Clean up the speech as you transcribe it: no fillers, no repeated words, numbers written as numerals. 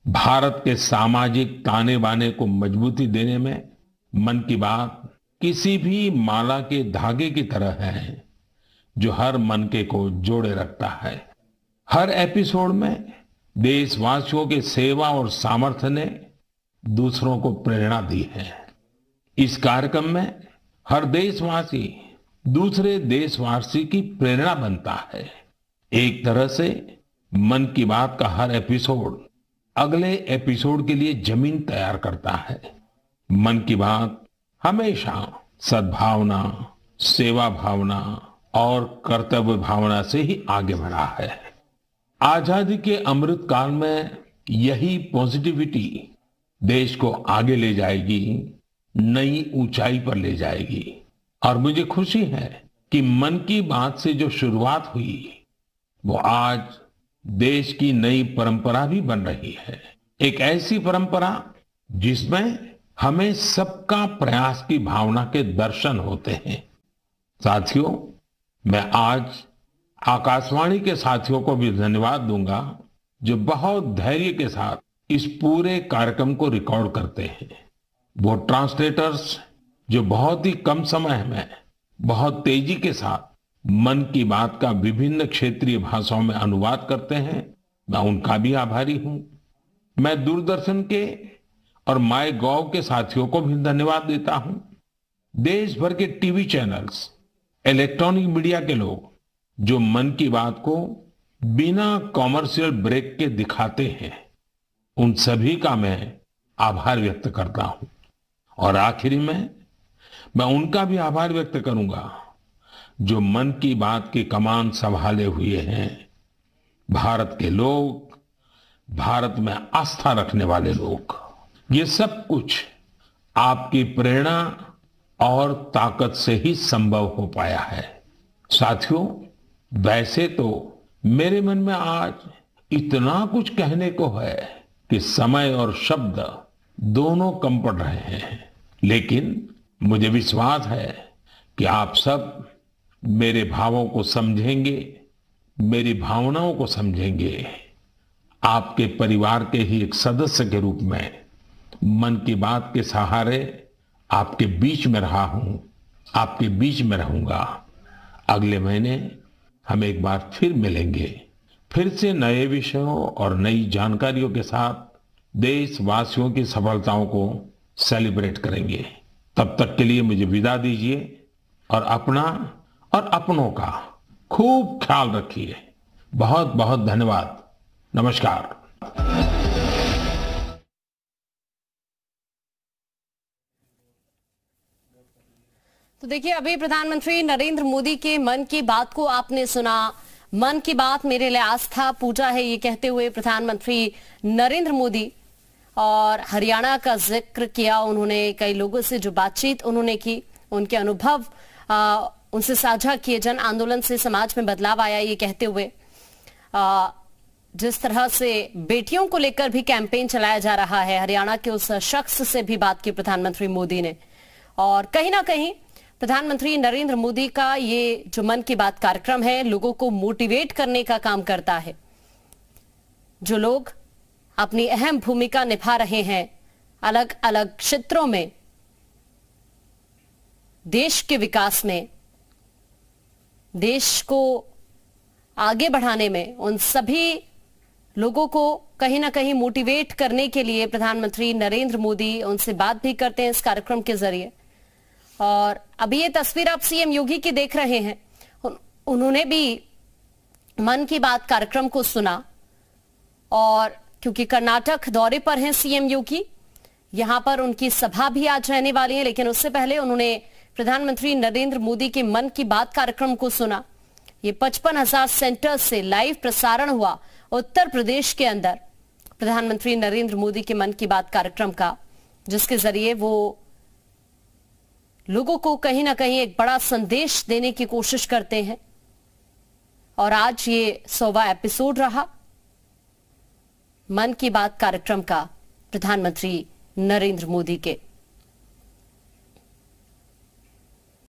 भारत के सामाजिक ताने बाने को मजबूती देने में मन की बात किसी भी माला के धागे की तरह है जो हर मनके को जोड़े रखता है। हर एपिसोड में देशवासियों के सेवा और सामर्थ्य ने दूसरों को प्रेरणा दी है। इस कार्यक्रम में हर देशवासी दूसरे देशवासी की प्रेरणा बनता है। एक तरह से मन की बात का हर एपिसोड अगले एपिसोड के लिए जमीन तैयार करता है। मन की बात हमेशा सद्भावना, सेवा भावना और कर्तव्य भावना से ही आगे बढ़ा है। आजादी के अमृत काल में यही पॉजिटिविटी देश को आगे ले जाएगी, नई ऊंचाई पर ले जाएगी। और मुझे खुशी है कि मन की बात से जो शुरुआत हुई वो आज देश की नई परंपरा भी बन रही है। एक ऐसी परंपरा जिसमें हमें सबका प्रयास की भावना के दर्शन होते हैं। साथियों, मैं आज आकाशवाणी के साथियों को भी धन्यवाद दूंगा जो बहुत धैर्य के साथ इस पूरे कार्यक्रम को रिकॉर्ड करते हैं। वो ट्रांसलेटर्स जो बहुत ही कम समय में बहुत तेजी के साथ मन की बात का विभिन्न क्षेत्रीय भाषाओं में अनुवाद करते हैं, मैं उनका भी आभारी हूं। मैं दूरदर्शन के और माय गॉव के साथियों को भी धन्यवाद देता हूं। देश भर के टीवी चैनल्स, इलेक्ट्रॉनिक मीडिया के लोग जो मन की बात को बिना कॉमर्शियल ब्रेक के दिखाते हैं, उन सभी का मैं आभार व्यक्त करता हूं। और आखिरी में मैं उनका भी आभार व्यक्त करूंगा जो मन की बात की कमान संभाले हुए हैं, भारत के लोग, भारत में आस्था रखने वाले लोग। ये सब कुछ आपकी प्रेरणा और ताकत से ही संभव हो पाया है। साथियों, वैसे तो मेरे मन में आज इतना कुछ कहने को है कि समय और शब्द दोनों कम पड़ रहे हैं, लेकिन मुझे विश्वास है कि आप सब मेरे भावों को समझेंगे, मेरी भावनाओं को समझेंगे। आपके परिवार के ही एक सदस्य के रूप में मन की बात के सहारे आपके बीच में रहा हूं, आपके बीच में रहूंगा। अगले महीने हम एक बार फिर मिलेंगे, फिर से नए विषयों और नई जानकारियों के साथ देशवासियों की सफलताओं को सेलिब्रेट करेंगे। तब तक के लिए मुझे विदा दीजिए और अपना और अपनों का खूब ख्याल रखिए। बहुत बहुत धन्यवाद। नमस्कार। तो देखिए, अभी प्रधानमंत्री नरेंद्र मोदी के मन की बात को आपने सुना। मन की बात मेरे लिए आस्था पूजा है, ये कहते हुए प्रधानमंत्री नरेंद्र मोदी और हरियाणा का जिक्र किया उन्होंने। कई लोगों से जो बातचीत उन्होंने की, उनके अनुभव उनसे साझा किए। जन आंदोलन से समाज में बदलाव आया, ये कहते हुए जिस तरह से बेटियों को लेकर भी कैंपेन चलाया जा रहा है, हरियाणा के उस शख्स से भी बात की प्रधानमंत्री मोदी ने। और कहीं ना कहीं प्रधानमंत्री नरेंद्र मोदी का ये जो मन की बात कार्यक्रम है, लोगों को मोटिवेट करने का काम करता है। जो लोग अपनी अहम भूमिका निभा रहे हैं अलग अलग क्षेत्रों में, देश के विकास में, देश को आगे बढ़ाने में, उन सभी लोगों को कहीं ना कहीं मोटिवेट करने के लिए प्रधानमंत्री नरेंद्र मोदी उनसे बात भी करते हैं इस कार्यक्रम के जरिए। और अभी ये तस्वीर आप सीएम योगी की देख रहे हैं। उन्होंने भी मन की बात कार्यक्रम को सुना, और क्योंकि कर्नाटक दौरे पर हैं सीएम योगी, यहां पर उनकी सभा भी आज रहने वाली है, लेकिन उससे पहले उन्होंने प्रधानमंत्री नरेंद्र मोदी के मन की बात कार्यक्रम को सुना। ये 55,000 सेंटर से लाइव प्रसारण हुआ उत्तर प्रदेश के अंदर प्रधानमंत्री नरेंद्र मोदी के मन की बात कार्यक्रम का, जिसके जरिए वो लोगों को कहीं ना कहीं एक बड़ा संदेश देने की कोशिश करते हैं। और आज ये 100वां एपिसोड रहा मन की बात कार्यक्रम का प्रधानमंत्री नरेंद्र मोदी के।